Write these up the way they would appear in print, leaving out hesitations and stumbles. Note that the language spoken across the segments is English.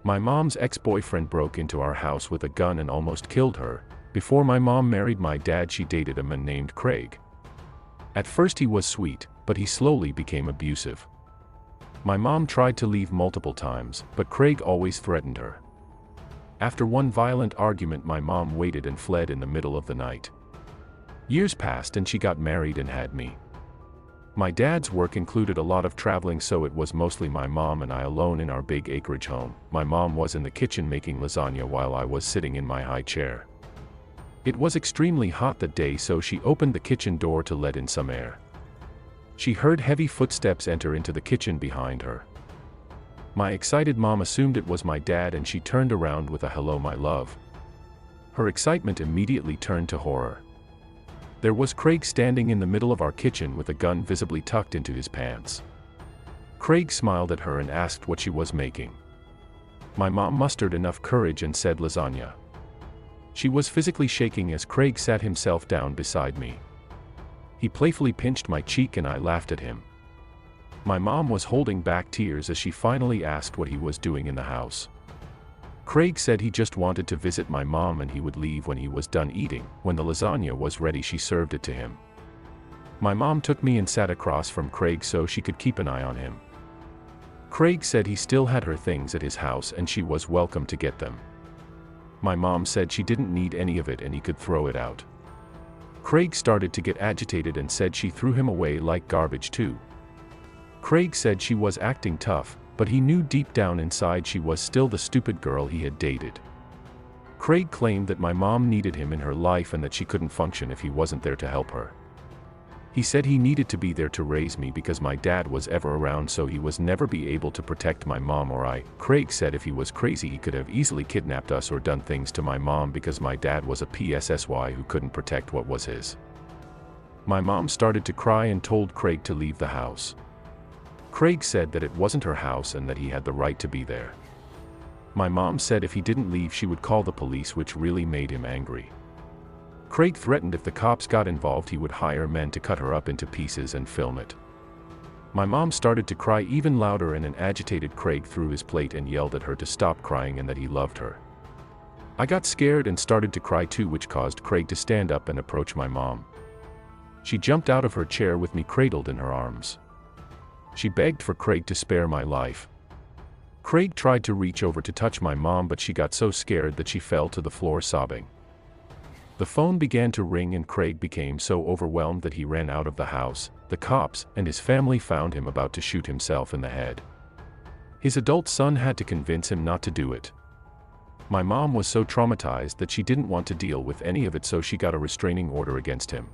My mom's ex-boyfriend broke into our house with a gun and almost killed her. Before my mom married my dad, she dated a man named Craig. At first he was sweet, but he slowly became abusive. My mom tried to leave multiple times, but Craig always threatened her. After one violent argument, my mom waited and fled in the middle of the night. Years passed and she got married and had me. My dad's work included a lot of traveling, so it was mostly my mom and I alone in our big acreage home. My mom was in the kitchen making lasagna while I was sitting in my high chair. It was extremely hot that day, so she opened the kitchen door to let in some air. She heard heavy footsteps enter into the kitchen behind her. My excited mom assumed it was my dad and she turned around with a "Hello, my love." Her excitement immediately turned to horror. There was Craig standing in the middle of our kitchen with a gun visibly tucked into his pants. Craig smiled at her and asked what she was making. My mom mustered enough courage and said lasagna. She was physically shaking as Craig sat himself down beside me. He playfully pinched my cheek and I laughed at him. My mom was holding back tears as she finally asked what he was doing in the house. Craig said he just wanted to visit my mom and he would leave when he was done eating. When the lasagna was ready, she served it to him. My mom took me and sat across from Craig so she could keep an eye on him. Craig said he still had her things at his house and she was welcome to get them. My mom said she didn't need any of it and he could throw it out. Craig started to get agitated and said she threw him away like garbage too. Craig said she was acting tough, but he knew deep down inside she was still the stupid girl he had dated. Craig claimed that my mom needed him in her life and that she couldn't function if he wasn't there to help her. He said he needed to be there to raise me because my dad was ever around, so he was never be able to protect my mom or I. Craig said if he was crazy he could have easily kidnapped us or done things to my mom because my dad was a PSSY who couldn't protect what was his. My mom started to cry and told Craig to leave the house. Craig said that it wasn't her house and that he had the right to be there. My mom said if he didn't leave she would call the police, which really made him angry. Craig threatened if the cops got involved he would hire men to cut her up into pieces and film it. My mom started to cry even louder and an agitated Craig threw his plate and yelled at her to stop crying and that he loved her. I got scared and started to cry too, which caused Craig to stand up and approach my mom. She jumped out of her chair with me cradled in her arms. She begged for Craig to spare my life. Craig tried to reach over to touch my mom, but she got so scared that she fell to the floor sobbing. The phone began to ring and Craig became so overwhelmed that he ran out of the house. The cops and his family found him about to shoot himself in the head. His adult son had to convince him not to do it. My mom was so traumatized that she didn't want to deal with any of it, so she got a restraining order against him.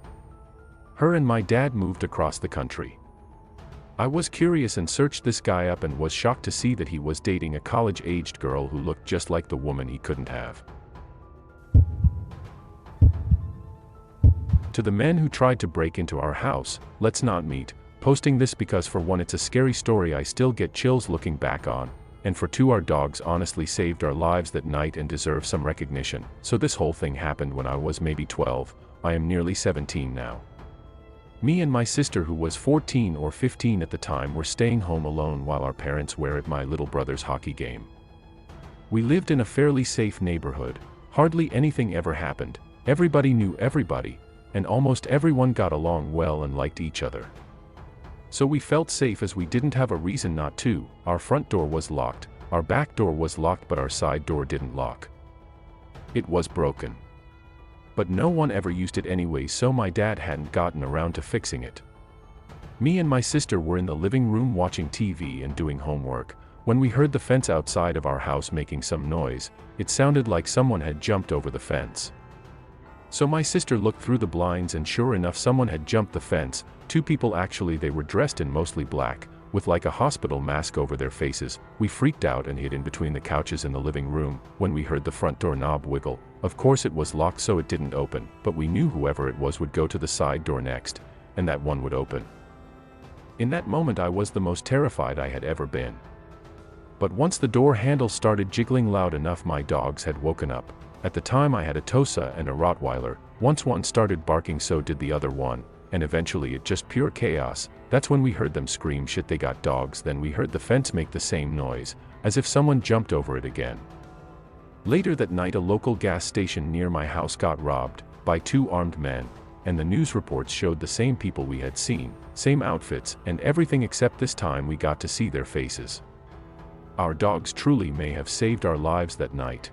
Her and my dad moved across the country. I was curious and searched this guy up and was shocked to see that he was dating a college-aged girl who looked just like the woman he couldn't have. To the men who tried to break into our house, let's not meet. Posting this because for one it's a scary story I still get chills looking back on, and for two our dogs honestly saved our lives that night and deserve some recognition. So this whole thing happened when I was maybe 12, I am nearly 17 now. Me and my sister, who was 14 or 15 at the time, were staying home alone while our parents were at my little brother's hockey game. We lived in a fairly safe neighborhood, hardly anything ever happened, everybody knew everybody, and almost everyone got along well and liked each other. So we felt safe as we didn't have a reason not to. Our front door was locked, our back door was locked, but our side door didn't lock. It was broken. But no one ever used it anyway, so my dad hadn't gotten around to fixing it. Me and my sister were in the living room watching TV and doing homework, when we heard the fence outside of our house making some noise. It sounded like someone had jumped over the fence. So my sister looked through the blinds and sure enough someone had jumped the fence. Two people actually. They were dressed in mostly black, with like a hospital mask over their faces. We freaked out and hid in between the couches in the living room when we heard the front door knob wiggle. Of course it was locked so it didn't open, but we knew whoever it was would go to the side door next, and that one would open. In that moment I was the most terrified I had ever been. But once the door handle started jiggling loud enough, my dogs had woken up. At the time I had a Tosa and a Rottweiler. Once one started barking, so did the other one, and eventually it just pure chaos. That's when we heard them scream shit they got dogs, then we heard the fence make the same noise, as if someone jumped over it again. Later that night a local gas station near my house got robbed by 2 armed men, and the news reports showed the same people we had seen, same outfits, and everything, except this time we got to see their faces. Our dogs truly may have saved our lives that night.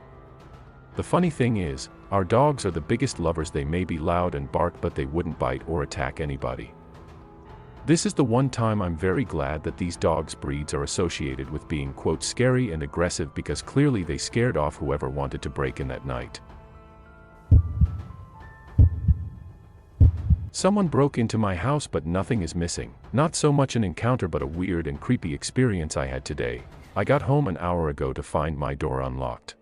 The funny thing is, our dogs are the biggest lovers. They may be loud and bark, but they wouldn't bite or attack anybody. This is the one time I'm very glad that these dogs breeds are associated with being quote scary and aggressive, because clearly they scared off whoever wanted to break in that night. Someone broke into my house but nothing is missing. Not so much an encounter but a weird and creepy experience I had today. I got home an hour ago to find my door unlocked.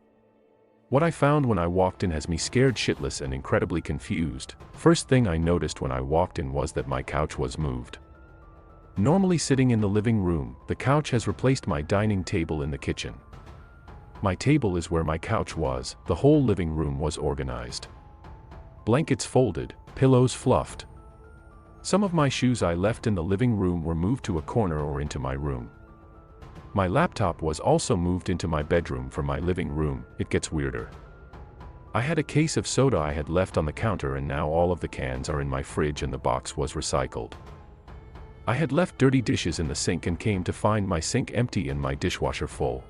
What I found when I walked in has me scared shitless and incredibly confused. First thing I noticed when I walked in was that my couch was moved. Normally sitting in the living room, the couch has replaced my dining table in the kitchen. My table is where my couch was. The whole living room was organized. Blankets folded, pillows fluffed. Some of my shoes I left in the living room were moved to a corner or into my room. My laptop was also moved into my bedroom from my living room. It gets weirder. I had a case of soda I had left on the counter, and now all of the cans are in my fridge and the box was recycled. I had left dirty dishes in the sink and came to find my sink empty and my dishwasher full.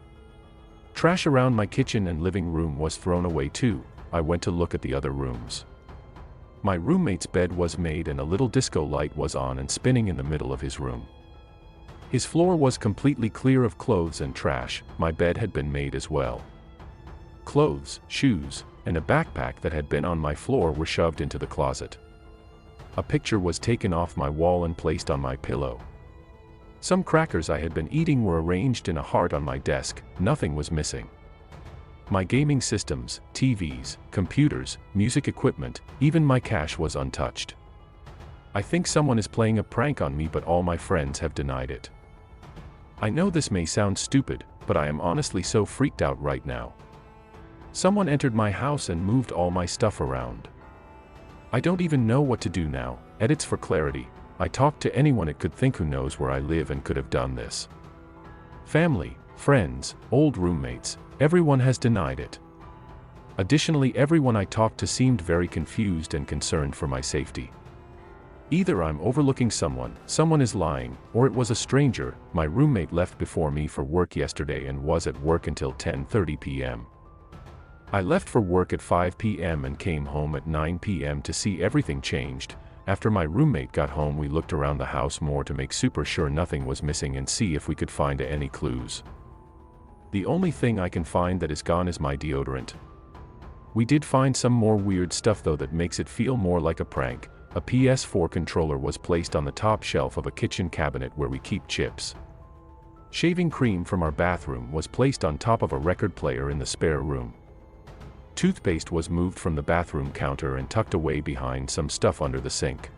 Trash around my kitchen and living room was thrown away too. I went to look at the other rooms. My roommate's bed was made and a little disco light was on and spinning in the middle of his room. His floor was completely clear of clothes and trash. My bed had been made as well. Clothes, shoes, and a backpack that had been on my floor were shoved into the closet. A picture was taken off my wall and placed on my pillow. Some crackers I had been eating were arranged in a heart on my desk. Nothing was missing. My gaming systems, TVs, computers, music equipment, even my cash was untouched. I think someone is playing a prank on me, but all my friends have denied it. I know this may sound stupid, but I am honestly so freaked out right now. Someone entered my house and moved all my stuff around. I don't even know what to do now. Edits for clarity. I talked to anyone it could think who knows where I live and could have done this. Family, friends, old roommates, everyone has denied it. Additionally, everyone I talked to seemed very confused and concerned for my safety. Either I'm overlooking someone is lying, or it was a stranger. My roommate left before me for work yesterday and was at work until 10:30 p.m. I left for work at 5 p.m. and came home at 9 p.m. to see everything changed. After my roommate got home, we looked around the house more to make super sure nothing was missing and see if we could find any clues. The only thing I can find that is gone is my deodorant. We did find some more weird stuff though that makes it feel more like a prank. A PS4 controller was placed on the top shelf of a kitchen cabinet where we keep chips. Shaving cream from our bathroom was placed on top of a record player in the spare room. Toothpaste was moved from the bathroom counter and tucked away behind some stuff under the sink.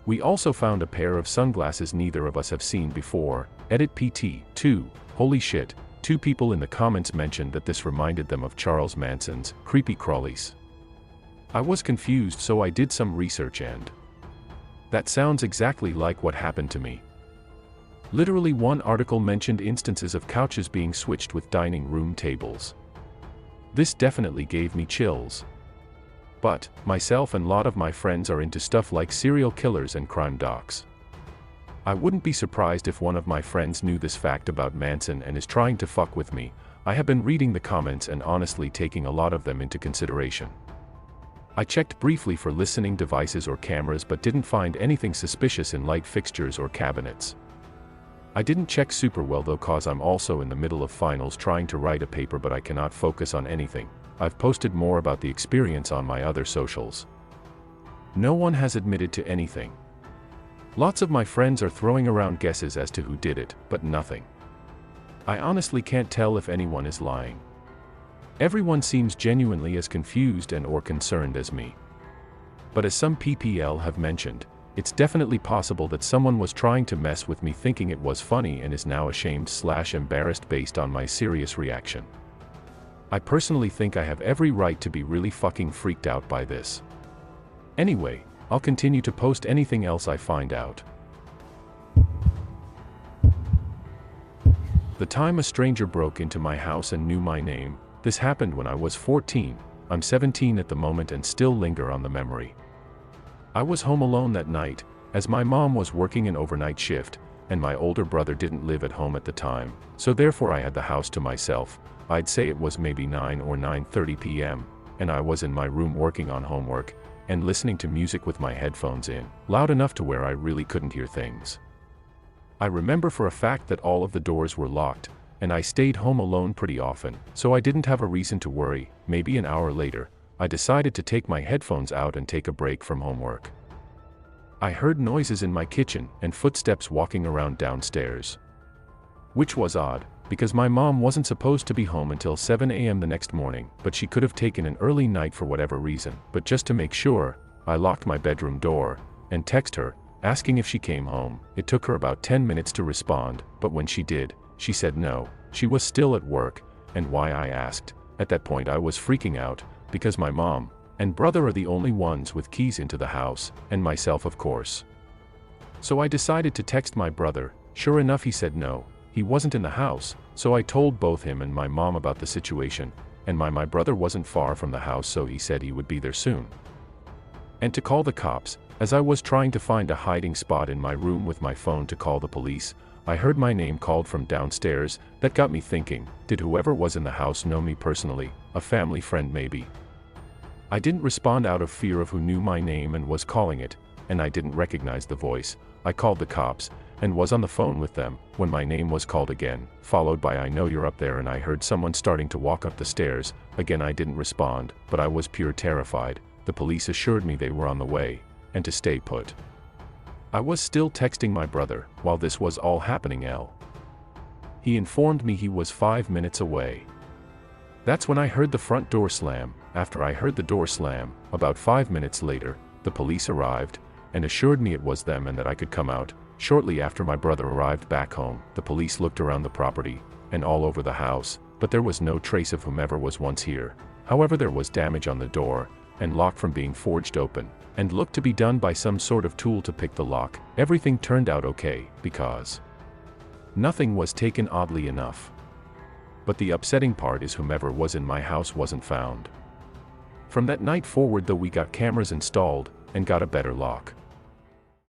We also found a pair of sunglasses neither of us have seen before. Edit PT 2. Holy shit. 2 people in the comments mentioned that this reminded them of Charles Manson's creepy crawlies. I was confused, so I did some research and that sounds exactly like what happened to me. Literally one article mentioned instances of couches being switched with dining room tables. This definitely gave me chills. But myself and a lot of my friends are into stuff like serial killers and crime docs. I wouldn't be surprised if one of my friends knew this fact about Manson and is trying to fuck with me. I have been reading the comments and honestly taking a lot of them into consideration. I checked briefly for listening devices or cameras but didn't find anything suspicious in light fixtures or cabinets. I didn't check super well though, cause I'm also in the middle of finals trying to write a paper, but I cannot focus on anything. I've posted more about the experience on my other socials. No one has admitted to anything. Lots of my friends are throwing around guesses as to who did it, but nothing. I honestly can't tell if anyone is lying. Everyone seems genuinely as confused and or concerned as me. But as some PPL have mentioned, it's definitely possible that someone was trying to mess with me thinking it was funny and is now ashamed/embarrassed based on my serious reaction. I personally think I have every right to be really fucking freaked out by this. Anyway, I'll continue to post anything else I find out. The time a stranger broke into my house and knew my name. This happened when I was 14. I'm 17 at the moment and still linger on the memory. I was home alone that night, as my mom was working an overnight shift, and my older brother didn't live at home at the time, so therefore I had the house to myself. I'd say it was maybe 9 or 9:30 p.m., and I was in my room working on homework, and listening to music with my headphones in, loud enough to where I really couldn't hear things. I remember for a fact that all of the doors were locked, and I stayed home alone pretty often, so I didn't have a reason to worry. Maybe an hour later, I decided to take my headphones out and take a break from homework. I heard noises in my kitchen and footsteps walking around downstairs. Which was odd, because my mom wasn't supposed to be home until 7 a.m. the next morning, but she could have taken an early night for whatever reason. But just to make sure, I locked my bedroom door and texted her, asking if she came home. It took her about 10 minutes to respond, but when she did, she said no, she was still at work. And why, I asked. At that point I was freaking out, because my mom and brother are the only ones with keys into the house, and myself of course. So I decided to text my brother. Sure enough, he said no, he wasn't in the house, so I told both him and my mom about the situation, and my brother wasn't far from the house, so he said he would be there soon. And to call the cops. As I was trying to find a hiding spot in my room with my phone to call the police, I heard my name called from downstairs. That got me thinking, did whoever was in the house know me personally, a family friend maybe? I didn't respond out of fear of who knew my name and was calling it, and I didn't recognize the voice. I called the cops, and was on the phone with them, when my name was called again, followed by "I know you're up there," and I heard someone starting to walk up the stairs. Again I didn't respond, but I was pure terrified. The police assured me they were on the way, and to stay put. I was still texting my brother, while this was all happening. He informed me he was 5 minutes away. That's when I heard the front door slam. After I heard the door slam, about 5 minutes later, the police arrived, and assured me it was them and that I could come out. Shortly after my brother arrived back home, the police looked around the property, and all over the house, but there was no trace of whomever was once here. However, there was damage on the door, and lock from being forged open, and looked to be done by some sort of tool to pick the lock. Everything turned out okay, because nothing was taken, oddly enough. But the upsetting part is whomever was in my house wasn't found. From that night forward though, we got cameras installed, and got a better lock.